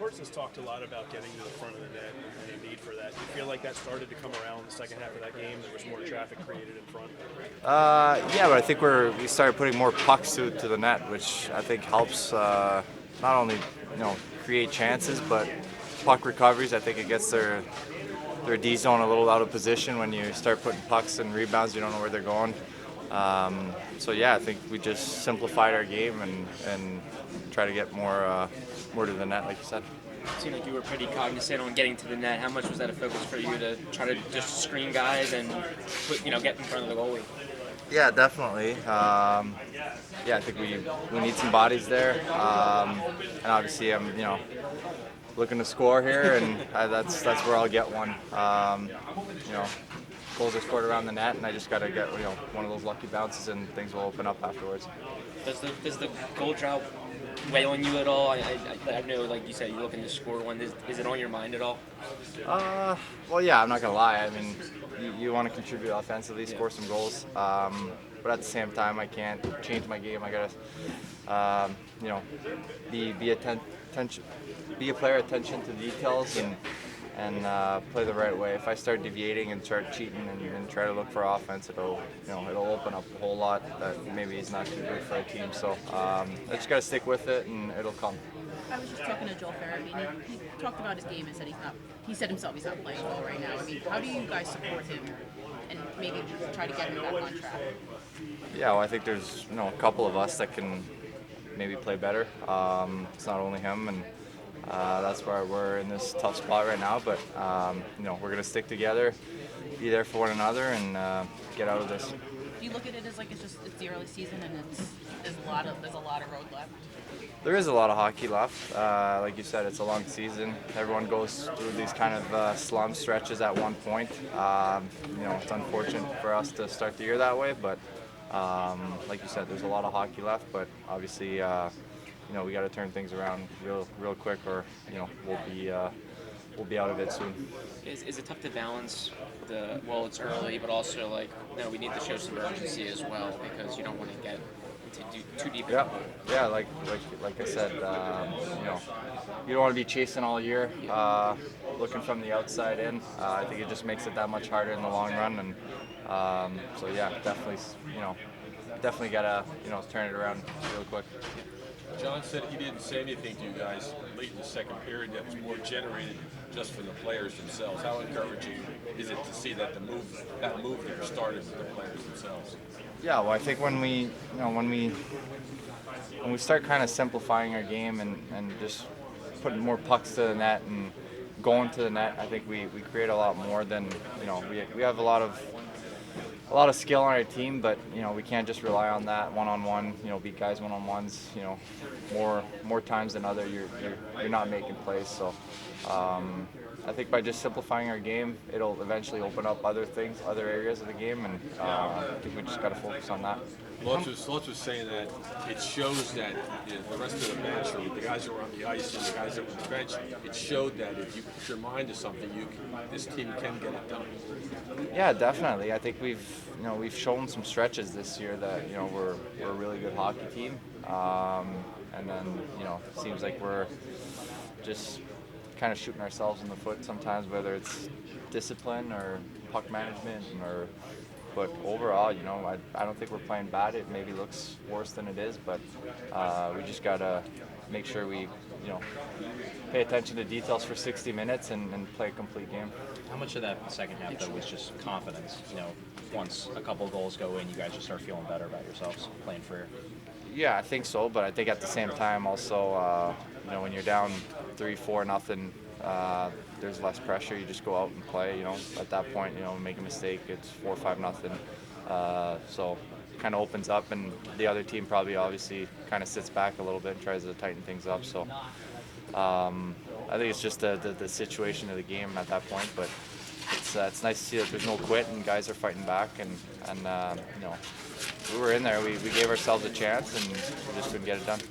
Tortson's talked a lot about getting to the front of the net and the need for that. Do you feel like that started to come around in the second half of that game? There was more traffic created in front? Yeah, but I think we started putting more pucks to the net, which I think helps not only create chances, but puck recoveries. I think it gets their D zone a little out of position when you start putting pucks and rebounds. You don't know where they're going. So yeah, I think we just simplified our game and try to get more to the net, like you said. It seemed like you were pretty cognizant on getting to the net. How much was that a focus for you to try to just screen guys and get in front of the goalie? Yeah, definitely. Yeah, I think we need some bodies there, and obviously I'm looking to score here, and that's where I'll get one. Goals are scored around the net, and I just got to get one of those lucky bounces, and things will open up afterwards. Does the goal drought weigh on you at all? I know, like you said, you're looking to score one. Is it on your mind at all? Well, yeah, I'm not gonna lie. I mean, you want to contribute offensively, score some goals, but at the same time, I can't change my game. I gotta, be a player, attention to details, and play the right way. If I start deviating and start cheating and try to look for offense, it'll open up a whole lot that maybe is not too good for a team. So I just got to stick with it, and it'll come. I was just talking to Joel Farabee. He talked about his game and said he said himself he's not playing well right now. I mean, how do you guys support him and maybe try to get him back on track? Yeah, well, I think there's a couple of us that can maybe play better. It's not only him, and that's why we're in this tough spot right now. But we're gonna stick together, be there for one another, and get out of this. Do you look at it as like it's the early season and there's a lot of road left? There is a lot of hockey left. Like you said, it's a long season. Everyone goes through these kind of slump stretches at one point. It's unfortunate for us to start the year that way, but like you said, there's a lot of hockey left. But obviously, we got to turn things around real quick, or we'll be out of it soon. Is it tough to balance it's early, but also we need to show some urgency as well, because you don't want to get too deep. Yeah, like I said, you don't want to be chasing all year, looking from the outside in. I think it just makes it that much harder in the long run, and so yeah, definitely gotta turn it around real quick. John said he didn't say anything to you guys late in the second period that was more generated just from the players themselves. How encouraging is it to see that move there started with the players themselves? Yeah, well, I think when we start kind of simplifying our game and just putting more pucks to the net and going to the net, I think we create a lot more than we have a lot of skill on our team, but we can't just rely on that one-on-one. Beat guys one-on-ones. More times than other, you're not making plays. So I think by just simplifying our game, it'll eventually open up other things, other areas of the game, and I think we just got to focus on that. Lutz was saying that it shows that the rest of the bench, or the guys who are on the ice and the guys that were on the bench, it showed that if you put your mind to something, this team can get it done. Yeah, definitely. I think we've shown some stretches this year that we're a really good hockey team, and then it seems like we're just kind of shooting ourselves in the foot sometimes, whether it's discipline or puck management But overall, I don't think we're playing bad. It maybe looks worse than it is, but we just gotta make sure we, pay attention to details for 60 minutes and play a complete game. How much of that second half though was just confidence? Once a couple goals go in, you guys just start feeling better about yourselves playing for. Yeah, I think so, but I think at the same time also, when you're down 3-4-0. There's less pressure. You just go out and play. At that point, make a mistake, it's 4-5-0. So it kind of opens up, and the other team probably obviously kind of sits back a little bit and tries to tighten things up. So I think it's just the situation of the game at that point. But it's nice to see that there's no quit and guys are fighting back, and we were in there. We gave ourselves a chance and we just couldn't get it done.